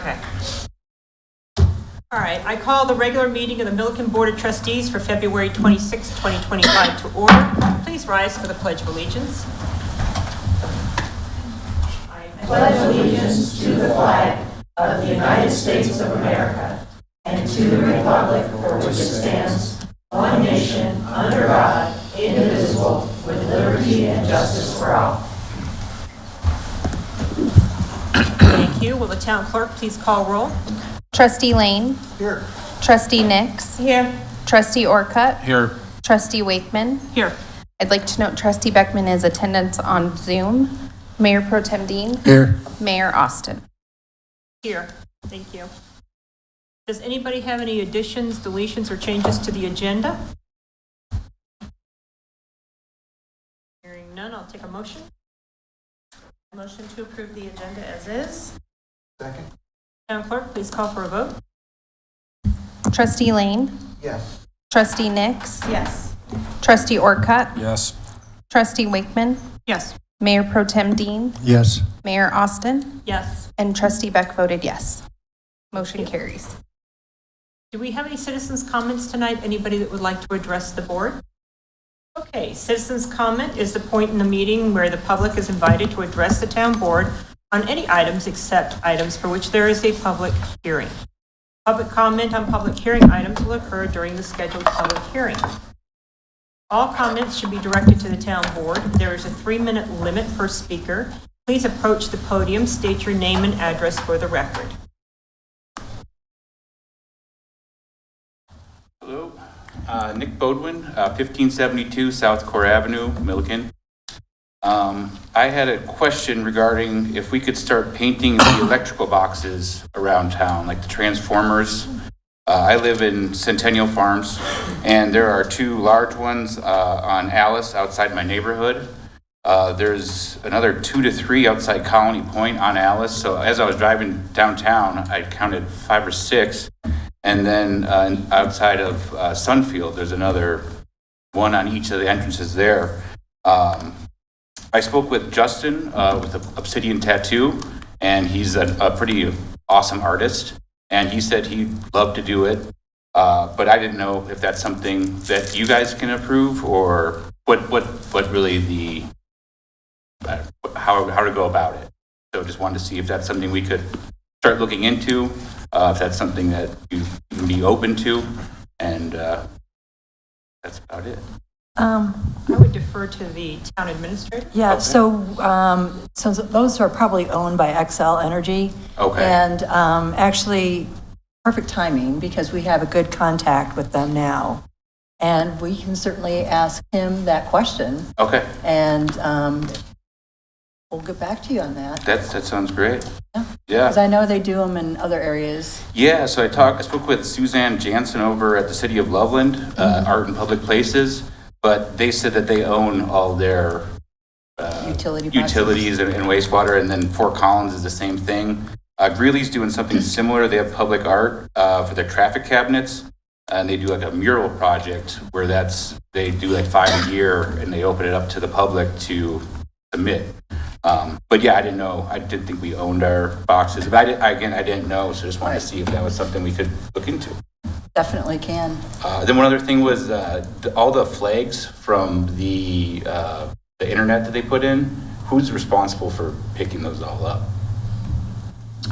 Okay. All right, I call the regular meeting of the Milliken Board of Trustees for February 26, 2025 to order. Please rise for the Pledge of Allegiance. I pledge allegiance to the flag of the United States of America and to the republic for which it stands, one nation, under God, indivisible, with liberty and justice for all. Thank you. Will the town clerk please call roll? Trustee Lane. Here. Trustee Nix. Here. Trustee Orcutt. Here. Trustee Wakeman. Here. I'd like to note Trustee Beckman is attendance on Zoom. Mayor Pro Tem Dean. Here. Mayor Austin. Here. Thank you. Does anybody have any additions, deletions, or changes to the agenda? Hearing none, I'll take a motion. Motion to approve the agenda as is. Second. Town clerk, please call for a vote. Trustee Lane. Yes. Trustee Nix. Yes. Trustee Orcutt. Yes. Trustee Wakeman. Yes. Mayor Pro Tem Dean. Yes. Mayor Austin. Yes. And Trustee Beck voted yes. Motion carries. Do we have any citizens' comments tonight? Anybody that would like to address the board? Okay, citizens' comment is the point in the meeting where the public is invited to address the town board on any items except items for which there is a public hearing. Public comment on public hearing items will occur during the scheduled public hearing. All comments should be directed to the town board. There is a 3-minute limit per speaker. Please approach the podium, state your name and address for the record. Hello, Nick Bodwin, 1572 South Core Avenue, Milliken. I had a question regarding if we could start painting the electrical boxes around town, like the transformers. I live in Centennial Farms, and there are 2 large ones on Alice outside my neighborhood. There's another 2 to 3 outside Colony Point on Alice. So as I was driving downtown, I counted 5 or 6. And then outside of Sunfield, there's another one on each of the entrances there. I spoke with Justin with Obsidian Tattoo, and he's a pretty awesome artist. And he said he'd love to do it, but I didn't know if that's something that you guys can approve, or what really the how to go about it. So just wanted to see if that's something we could start looking into, if that's something that you can be open to, and that's about it. I would defer to the town administrator. Yeah, Okay. so those are probably owned by XL Energy. Okay. And actually, perfect timing, because we have a good contact with them now. And we can certainly ask him that question, Okay, and we'll get back to you on that. that sounds great. Yeah. Yeah. Because I know they do them in other areas. Yeah, so I spoke with Suzanne Jansen over at the City of Loveland, Art in Public Places, but they said that they own all their utilities and wastewater, and then Fort Collins is the same thing. Greeley's doing something similar. They have public art for their traffic cabinets, and they do like a mural project where they do like 5 a year, and they open it up to the public to submit. But yeah, I didn't know. I didn't think we owned our boxes. But I didn't know, so just wanted to see if that was something we could look into. Definitely can. Then one other thing was all the flags from the internet that they put in. Who's responsible for picking those all up?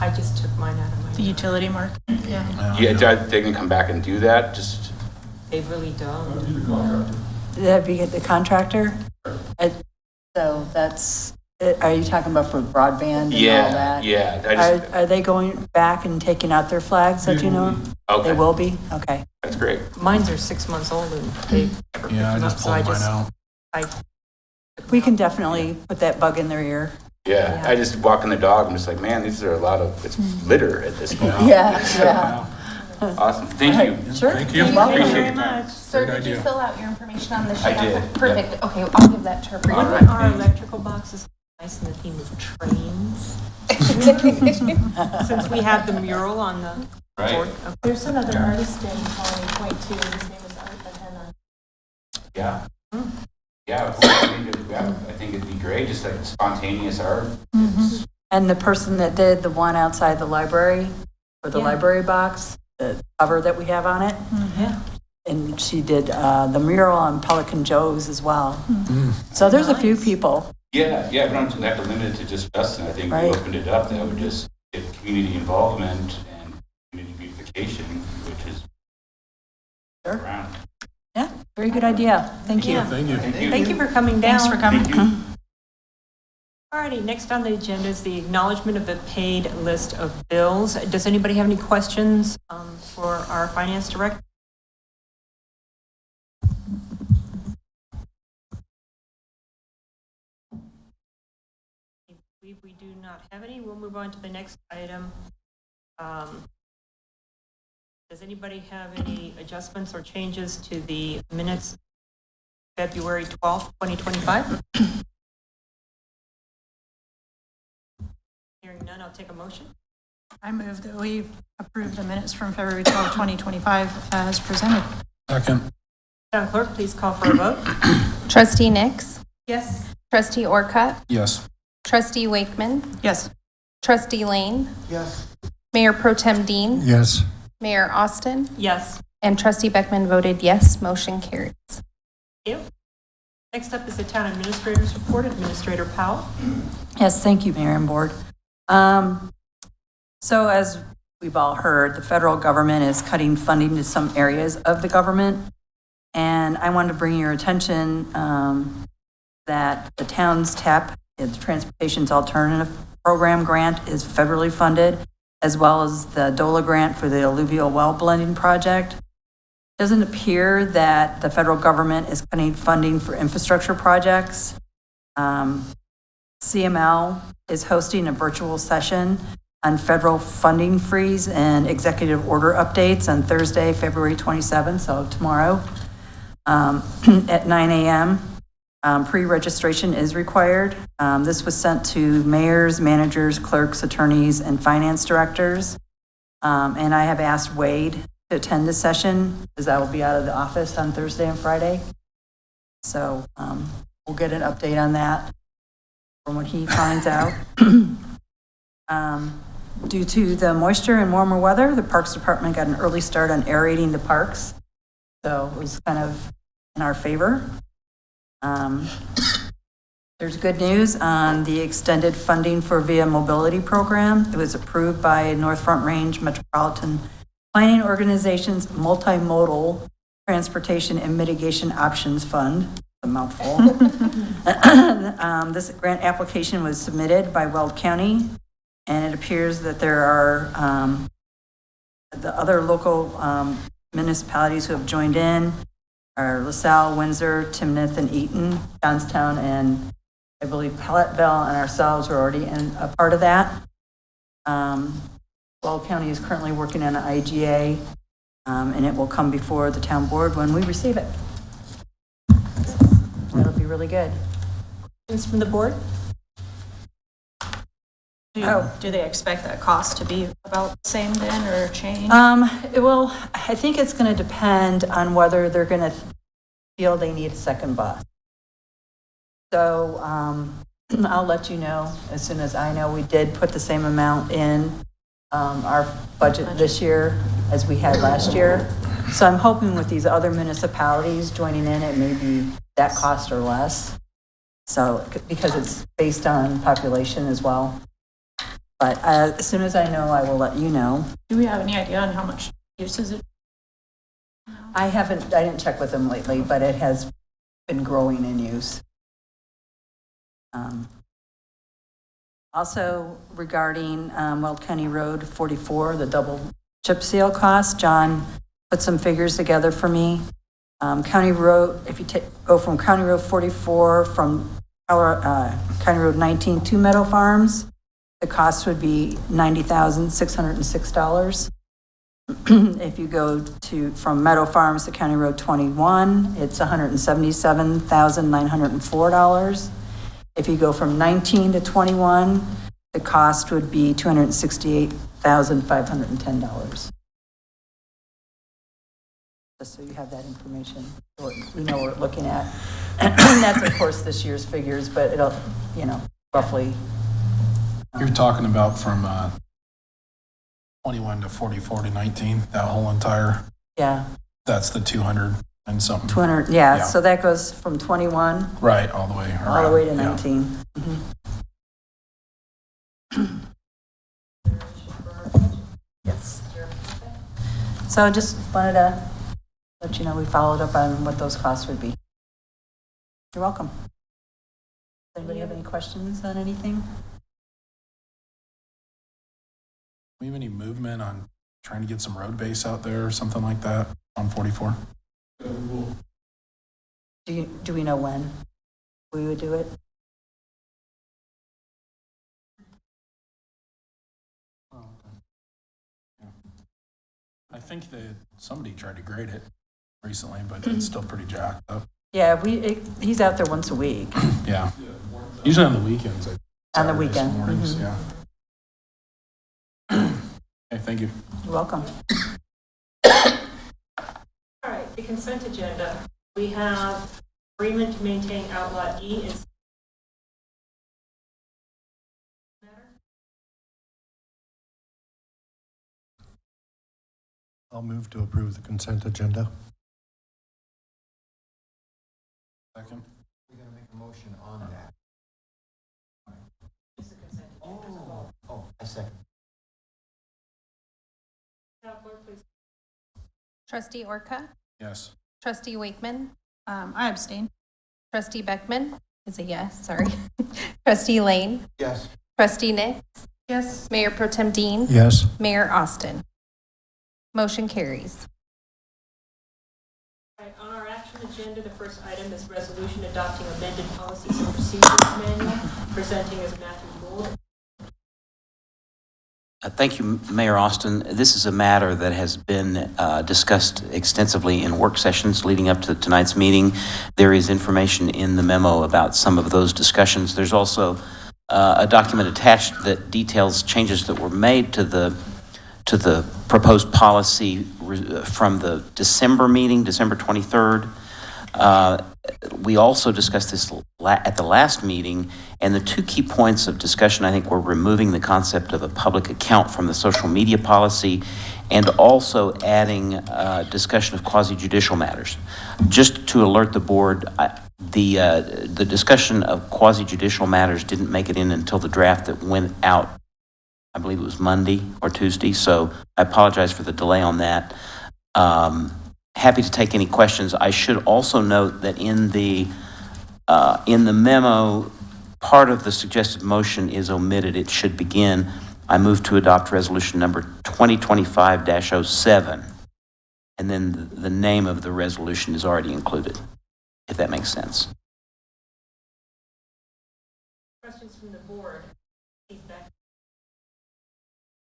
I just took mine out of my. The utility market. Yeah. Yeah, are they gonna come back and do that? Just They really don't. That'd be the contractor? So that's, are you talking about for broadband and all that? yeah. Are they going back and taking out their flags that you know? Okay. They will be? Okay. That's great. Mines are 6 months old and they. Yeah, I just pulled mine out. We can definitely put that bug in their ear. Yeah, I just walking the dog. I'm just like, man, these are it's litter at this point. Yeah. Awesome. Thank you. Sure. Thank you. Welcome. Appreciate Very it. much. Sir, Great did you idea. fill out your information on the sheet? I did, Perfect. Okay, I'll give that to her. All Wouldn't right. our electrical boxes nice in the theme of trains? Since we have the mural on the Right. board. Okay. There's another artist in Colony Point too. His name is Art Bahena. Yeah. Yeah, I think it'd be great, just like spontaneous art. It's And the person that did the one outside the library, or the Yeah. library box, the cover that we have on it, Yeah. and she did the mural on Pelican Joe's as well. So there's a few Nice. people. Yeah, we don't have to limit it to just Justin. I think if Right. we opened it up, that would just get community involvement and community beautification, which is Sure. around. Yeah, very good idea. Thank you. Yeah. Thank you. Thank you for coming down. Thanks for coming. Thank you. Alrighty, next on the agenda is the acknowledgement of the paid list of bills. Does anybody have any questions for our finance director? We do not have any. We'll move on to the next item. Does anybody have any adjustments or changes to the minutes February 12th, 2025? Hearing none, I'll take a motion. I move that we approve the minutes from February 12, 2025 as presented. Second. Town clerk, please call for a vote. Trustee Nix, Yes. Trustee Orcutt, Yes. Trustee Wakeman, Yes. Trustee Lane, Yes. Mayor Pro Tem Dean, Yes. Mayor Austin, Yes. and Trustee Beckman voted yes. Motion carries. Thank you. Next up is the town administrator's report. Administrator Powell. Yes, thank you, Mayor and Board. So as we've all heard, the federal government is cutting funding to some areas of the government. And I wanted to bring your attention that the town's TAP, the Transportation's Alternative Program grant, is federally funded, as well as the DOLA grant for the alluvial well blending project. It doesn't appear that the federal government is cutting funding for infrastructure projects. CML is hosting a virtual session on federal funding freeze and executive order updates on Thursday, February 27th, so tomorrow, at 9 a.m. Pre-registration is required. This was sent to mayors, managers, clerks, attorneys, and finance directors. And I have asked Wade to attend this session, because I will be out of the office on Thursday and Friday. So we'll get an update on that from what he finds out. Due to the moisture and warmer weather, the Parks Department got an early start on aerating the parks. So it was kind of in our favor. There's good news on the extended funding for VIA Mobility Program. It was approved by North Front Range Metropolitan Planning Organization's Multimodal Transportation and Mitigation Options Fund, a mouthful. This grant application was submitted by Weld County, and it appears that there are the other local municipalities who have joined in are LaSalle, Windsor, Timnath, and Eaton, Johnstown, and I believe Pelletville, and ourselves are already in a part of that. Weld County is currently working on an IGA, and it will come before the town board when we receive it. That'll be really good. Questions from the board? Do they expect that cost to be about the same then, or change? It will, I think it's going to depend on whether they're going to feel they need a second bus. So I'll let you know as soon as I know. We did put the same amount in our budget this year as we had last year. So I'm hoping with these other municipalities joining in, it may be that cost or less. So, because it's based on population as well. But as soon as I know, I will let you know. Do we have any idea on how much use is it? I didn't check with them lately, but it has been growing in use. Also regarding Weld County Road 44, the double chip seal cost, John put some figures together for me. County Road, if you go from County Road 44 from County Road 19 to Meadow Farms, the cost would be $90,606. If you go from Meadow Farms to County Road 21, it's $177,904. If you go from 19 to 21, the cost would be $268,510. Just so you have that information, we know what we're looking at. And that's, of course, this year's figures, but it'll, roughly You're talking about from 21 to 44 to 19, that whole entire, Yeah, that's the 200 and something. 200, Yeah. yeah, so that goes from 21 Right, all the way around. all the way to yeah. 19. Yes. So I just wanted to let you know we followed up on what those costs would be. You're welcome. Does anybody have any questions on anything? We have any movement on trying to get some road base out there or something like that on 44? Do we know when we would do it? I think that somebody tried to grade it recently, but it's still pretty jacked up. Yeah, he's out there once a week. Yeah. Usually on the weekends. Like On the Saturdays, weekend, Mornings, mhm. yeah. Okay, thank you. You're welcome. All right, the consent agenda. We have agreement to maintain outlot E in I'll move to approve the consent agenda. Second. We're going to make a motion on that. just the consent agenda. Oh, I second. Now, clerk, please. Trustee Orca, Yes. trustee Wakeman, I abstain. trustee Beckman is a yes, sorry. Trustee Lane, Yes. trustee Nix, Yes. Mayor Pro Tem Dean, Yes. Mayor Austin. Motion carries. All right, on our action agenda, the first item is resolution adopting amended policies and procedures manual, presenting as Matthew Gould. Thank you, Mayor Austin. This is a matter that has been discussed extensively in work sessions leading up to tonight's meeting. There is information in the memo about some of those discussions. There's also a document attached that details changes that were made to the proposed policy from the December meeting, December 23rd. We also discussed this at the last meeting, and the two key points of discussion, I think, were removing the concept of a public account from the social media policy and also adding discussion of quasi-judicial matters. Just to alert the board, the discussion of quasi-judicial matters didn't make it in until the draft that went out, I believe it was Monday or Tuesday, so I apologize for the delay on that. Happy to take any questions. I should also note that in the memo, part of the suggested motion is omitted. It should begin, I move to adopt resolution number 2025-07. And then the name of the resolution is already included, if that makes sense. Questions from the board? Feedback?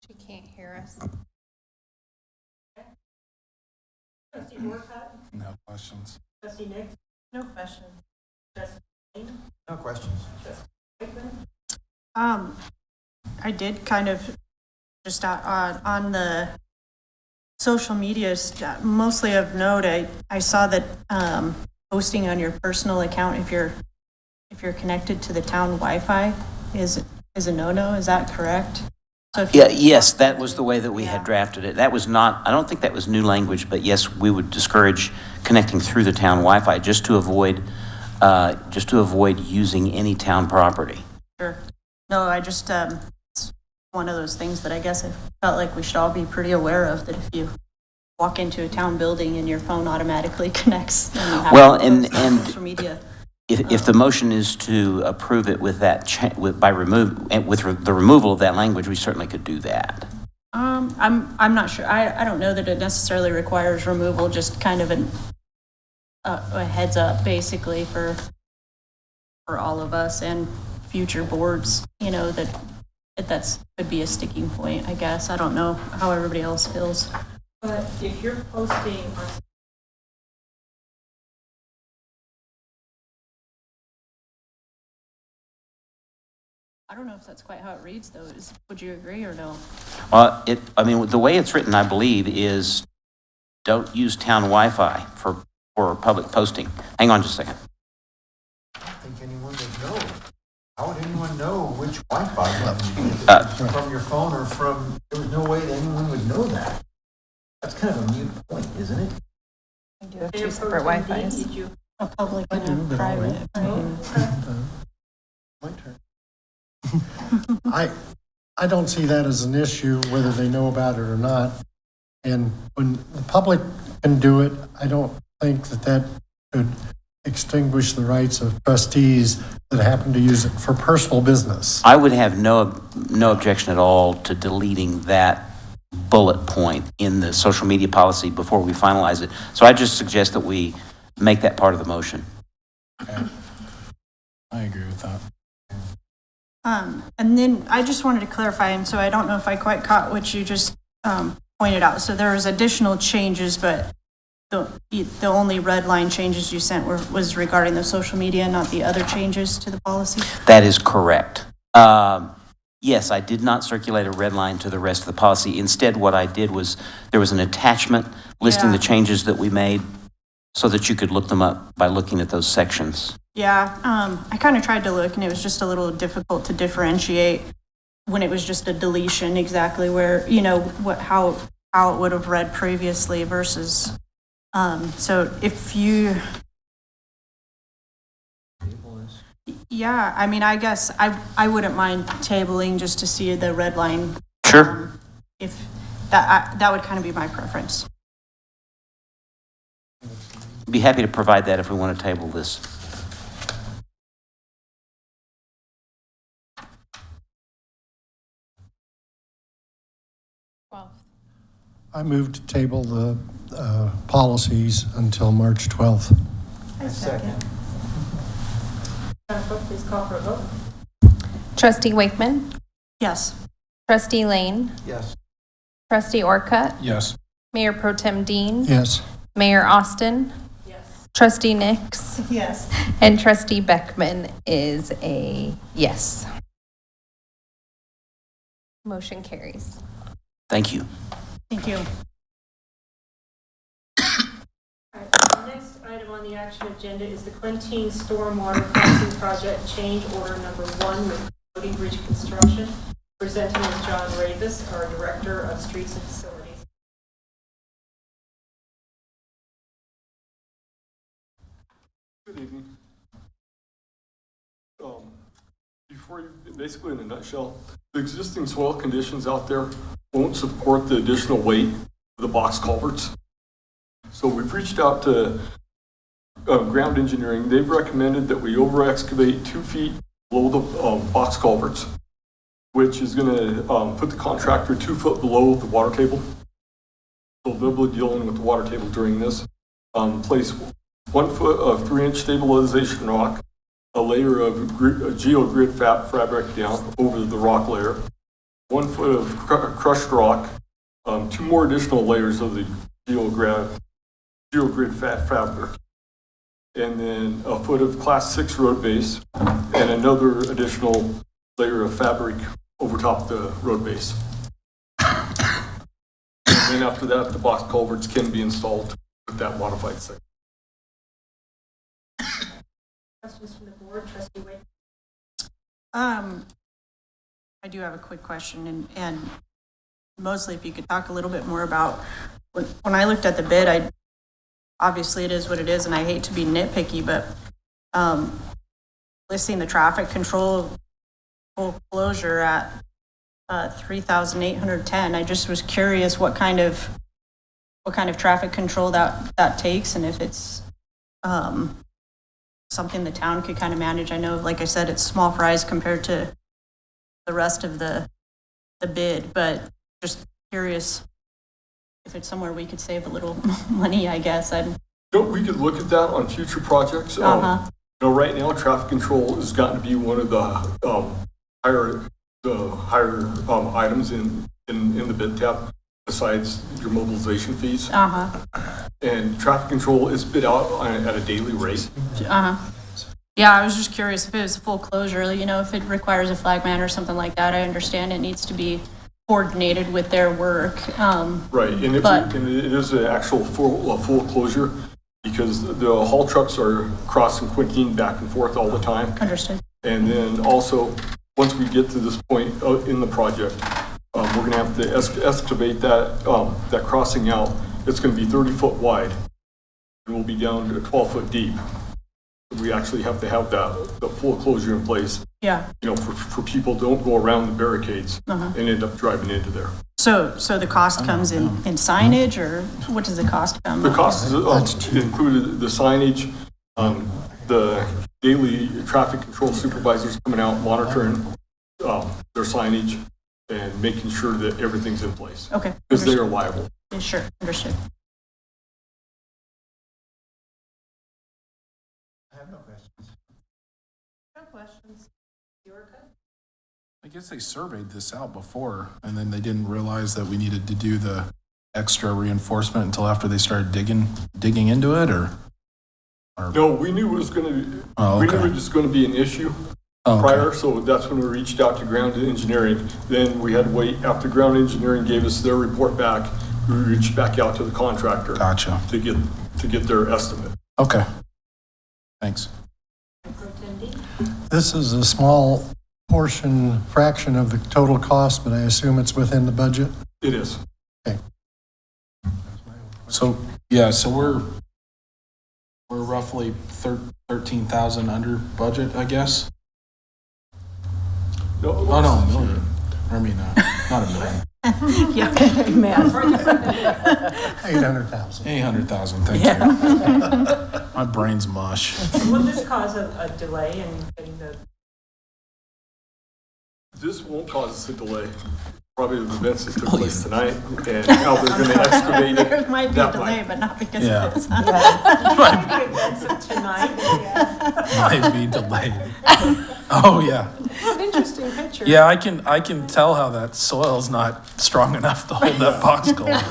She can't hear us. Trustee Orcutt? No questions. Trustee Nix? No questions. Trustee Lane? No questions. Trustee Wakeman? I did kind of just on the social media, mostly of note, I saw that posting on your personal account, if you're connected to the town Wi-Fi, is a no-no. Is that correct? So if Yeah, yes, that was the way that we Yeah. had drafted it. That was not, I don't think that was new language, but yes, we would discourage connecting through the town Wi-Fi just to avoid using any town property. Sure. No, I just, it's one of those things that I guess I felt like we should all be pretty aware of, that if you walk into a town building and your phone automatically connects. And you have Well, all those and social media. If the motion is to approve it with that, with the removal of that language, we certainly could do that. I'm not sure. I don't know that it necessarily requires removal, just kind of a heads up basically for all of us and future boards, that's could be a sticking point, I guess. I don't know how everybody else feels. But if you're posting on I don't know if that's quite how it reads though. Would you agree or no? The way it's written, I believe, is don't use town Wi-Fi for public posting. Hang on just a second. I don't think anyone would know. How would anyone know which Wi-Fi? If it's from your phone or from, there was no way that anyone would know that. That's kind of a mute point, isn't it? We do have Mayor two separate Pro Tem Dean, Wi-Fis. did you- A public I and do, a but I'll private. My turn. I don't see that as an issue, whether they know about it or not. And when the public can do it, I don't think that should extinguish the rights of trustees that happen to use it for personal business. I would have no objection at all to deleting that bullet point in the social media policy before we finalize it. So I just suggest that we make that part of the motion. Okay. I agree with that. And then I just wanted to clarify, and so I don't know if I quite caught what you just pointed out. So there was additional changes, but the only red line changes you sent was regarding the social media, not the other changes to the policy? That is correct. Yes, I did not circulate a red line to the rest of the policy. Instead, what I did was, there was an attachment listing the Yeah. changes that we made so that you could look them up by looking at those sections. Yeah, I kind of tried to look, and it was just a little difficult to differentiate when it was just a deletion, exactly where, how it would have read previously versus, so if you, yeah, I mean, I guess I wouldn't mind tabling just to see the red line. Sure. If that would kind of be my preference. Be happy to provide that if we want to table this. I move to table the policies until March 12th. I second. Madam Clerk, please call for a vote. Trustee Wakeman, Yes. Trustee Lane, Yes. Trustee Orcutt, Yes. Mayor Pro Tem Dean, Yes. Mayor Austin, Yes. Trustee Nix, Yes. and Trustee Beckman is a yes. Motion carries. Thank you. Thank you. All right, the next item on the action agenda is the Quintine Stormwater Crossing Project Change Order Number 1 with Cody Bridge Construction. Presenting is John Ravis, our Director of Streets and Facilities. Good evening. Before you, basically in a nutshell, the existing soil conditions out there won't support the additional weight of the box culverts. So we've reached out to ground engineering. They've recommended that we over excavate 2 feet below the box culverts, which is going to put the contractor 2 foot below the water table. So they'll be dealing with the water table during this. Place 1 foot of 3-inch stabilization rock, a layer of geogrid fabric down over the rock layer, 1 foot of crushed rock, 2 more additional layers of the geogrid fabric, and then a foot of class 6 road base, and another additional layer of fabric over top of the road base. And then after that, the box culverts can be installed with that modified section. Questions from the board, Trustee Wade? I do have a quick question, and mostly if you could talk a little bit more about, when I looked at the bid, obviously it is what it is, and I hate to be nitpicky, but listing the traffic control full closure at $3,810, I just was curious what kind of traffic control that takes, and if it's something the town could kind of manage. I know, like I said, it's small fries compared to the rest of the bid, but just curious if it's somewhere we could save a little money, I guess. We could look at that on future projects. Right now, traffic control has gotten to be one of the higher items in the bid tab, besides your mobilization fees. And traffic control is bid out at a daily rate. Yeah, I was just curious if it was a full closure, if it requires a flagman or something like that. I understand it needs to be coordinated with their work. Right, and it is an actual full closure, because the haul trucks are crossing Quintine back and forth all the time. Understood. And then also, once we get to this point in the project, we're gonna have to excavate that crossing out. It's gonna be 30 foot wide, and we'll be down to 12 foot deep. We actually have to have the full closure in place, Yeah. for people don't go around the barricades and end up driving into there. So the cost comes in signage, or what does the cost come? The cost is included the signage, the daily traffic control supervisors coming out monitoring their signage and making sure that everything's in place. Okay. Because they are liable. Yeah, sure, understood. I have no questions. No questions. I guess they surveyed this out before, and then they didn't realize that we needed to do the extra reinforcement until after they started digging into it, or? No, we knew it was going to be, Oh, we knew okay. it was going to be an issue Oh, okay. prior, so that's when we reached out to ground engineering. Then we had to wait, after ground engineering gave us their report back, we reached back out to the contractor Gotcha. to get their estimate. Okay. Thanks. This is a small fraction of the total cost, but I assume it's within the budget? It is. So, yeah, so we're roughly 13,000 under budget, I guess? No, Oh, no, a million. I mean, not a million. 800,000. 800,000, thank you. My brain's mush. Will this cause a delay in getting the, This won't cause us a delay. Probably the events that took place tonight and how they're going to excavate it. There might be a that delay, might. but not because Yeah. of this. the events of tonight? Might be delayed. Oh, yeah. It's an interesting picture. Yeah, I can tell how that soil's not strong enough to hold that box culvert.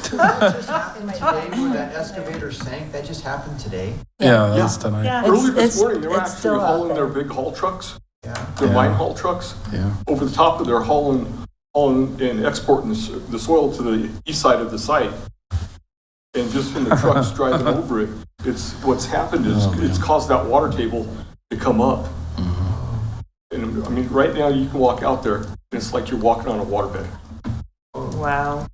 Just happened today where that excavator sank, that just happened today. Yeah, that's tonight. Yeah. Early this it's- morning, they were it's actually still out hauling there. their big haul trucks, Yeah. their Yeah. mine haul trucks, Yeah. over the top of their hauling and exporting the soil to the east side of the site. And just from the trucks driving over it, what's happened is it's caused that water table to come up. And I mean, right now you can walk out there and it's like you're walking on a waterbed. Wow.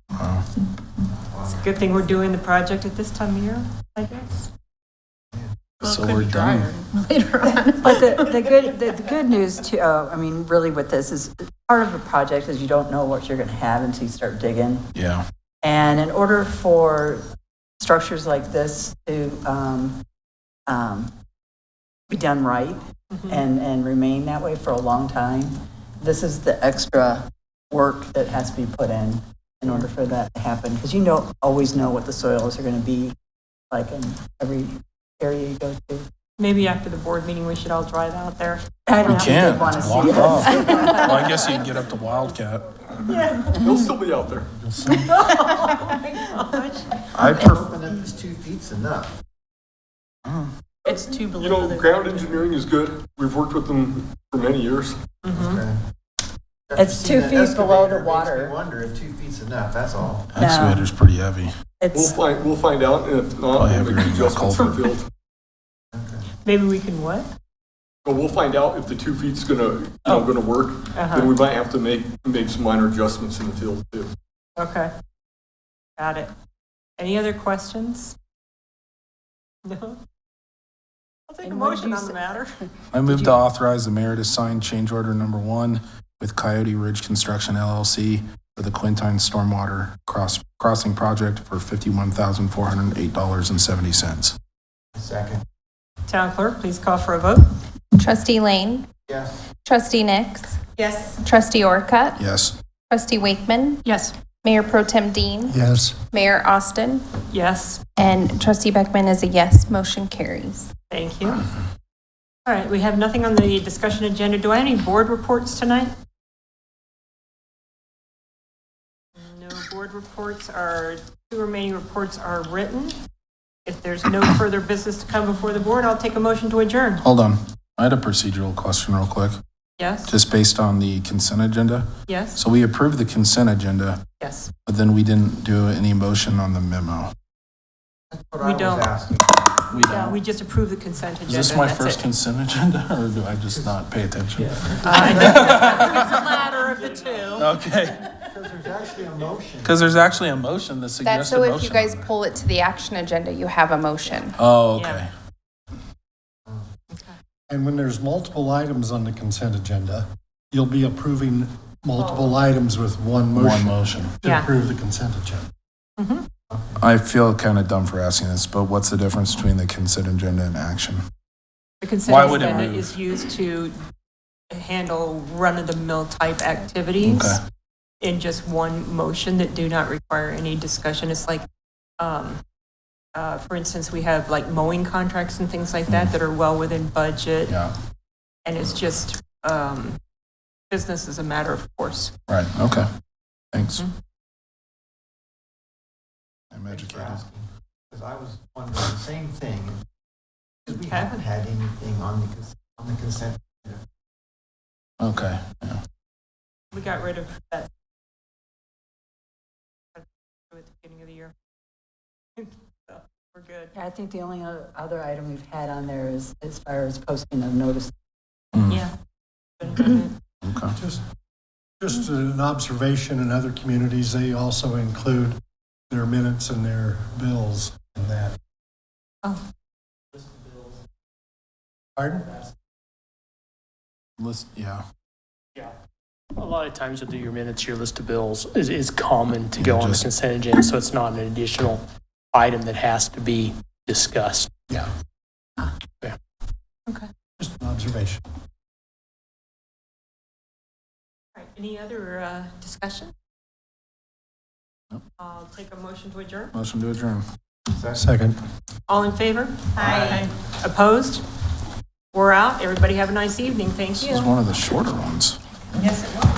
It's a good thing we're doing the project at this time of year, I guess. So we're done. Later on. But the good news too, I mean, really with this is part of the project is you don't know what you're going to have until you start digging. Yeah. And in order for structures like this to be done right and remain that way for a long time, this is the extra work that has to be put in order for that to happen. Because you always know what the soils are going to be like in every area you go to. Maybe after the board meeting, we should all drive out there. I don't We know if can't. they want to It's see locked this. off. Well, I guess you can get up to Wildcat. They'll still be out there. I I'm prefer. hoping that this 2 feet's enough. It's too below You know, the. ground engineering is good. We've worked with them for many years. Okay. It's 2 feet below the Excavator makes me water. wonder if 2 feet's enough, that's all. Excavator's pretty heavy. It's, We'll find out, and if not, Probably we'll heavier make than adjustments in the culvert. field. Maybe we can what? But we'll find out if the 2 feet's gonna work. Then we might have to make some minor adjustments in the field too. Okay. Got it. Any other questions? No? I'll take a And what did motion you on the say? matter. I move to authorize the mayor to sign change order number 1 with Coyote Ridge Construction LLC for the Quintine Stormwater Crossing Project for $51,408.70. Second. Town clerk, please call for a vote. Trustee Lane, Yes. Trustee Nix, Yes. Trustee Orcutt, Yes. Trustee Wakeman, Yes. Mayor Pro Tem Dean, Yes. Mayor Austin, Yes. and Trustee Beckman is a yes. Motion carries. Thank you. All right, we have nothing on the discussion agenda. Do I have any board reports tonight? No board reports. Our 2 remaining reports are written. If there's no further business to come before the board, I'll take a motion to adjourn. Hold on. I had a procedural question real quick, Yes? just based on the consent agenda. Yes? So we approved the consent agenda, Yes. but then we didn't do any motion on the memo. We don't. We don't. We just approve the consent agenda. Is this my and that's first it. consent agenda, or do I just not pay attention? I think it's the latter of the two. Okay. Because there's actually a motion. Because there's actually a motion, the That's suggested so motion. if you guys on there. pull it to the action agenda, you have a motion. Oh, okay. And when there's multiple items on the consent agenda, you'll be approving multiple items with one motion. One motion. To Yeah. approve the consent agenda. I feel kind of dumb for asking this, but what's the difference between the consent agenda and action? The consent Why would it agenda move? is used to handle run-of-the-mill type activities Okay. in just one motion that do not require any discussion. It's like, for instance, we have like mowing contracts and things like that are well within budget. Yeah, And it's just, business is a matter of course. right, okay. Thanks. Mhm. I'm Thanks for educated. asking, because I was wondering the same thing. Because we Okay. haven't had anything on the consent. Okay, yeah. We got rid of that at the beginning of the year. So, we're good. Yeah, I think the only other item we've had on there is as far as posting of notice. Yeah. Okay. Just an observation, in other communities, they also include their minutes and their bills in that. Oh. Pardon? List, yeah. Yeah. A lot of times you'll do your minutes, your list of bills is common to go on the Just- consent agenda, so it's not an additional item that has to be discussed. Yeah. Yeah. Okay. Just an observation. All right, any other discussion? Nope. I'll take a motion to adjourn. Motion to adjourn. Second. All in favor? Aye. Opposed? We're out. Everybody have a nice evening. Thank This you. is one of the shorter ones. Yes, it was.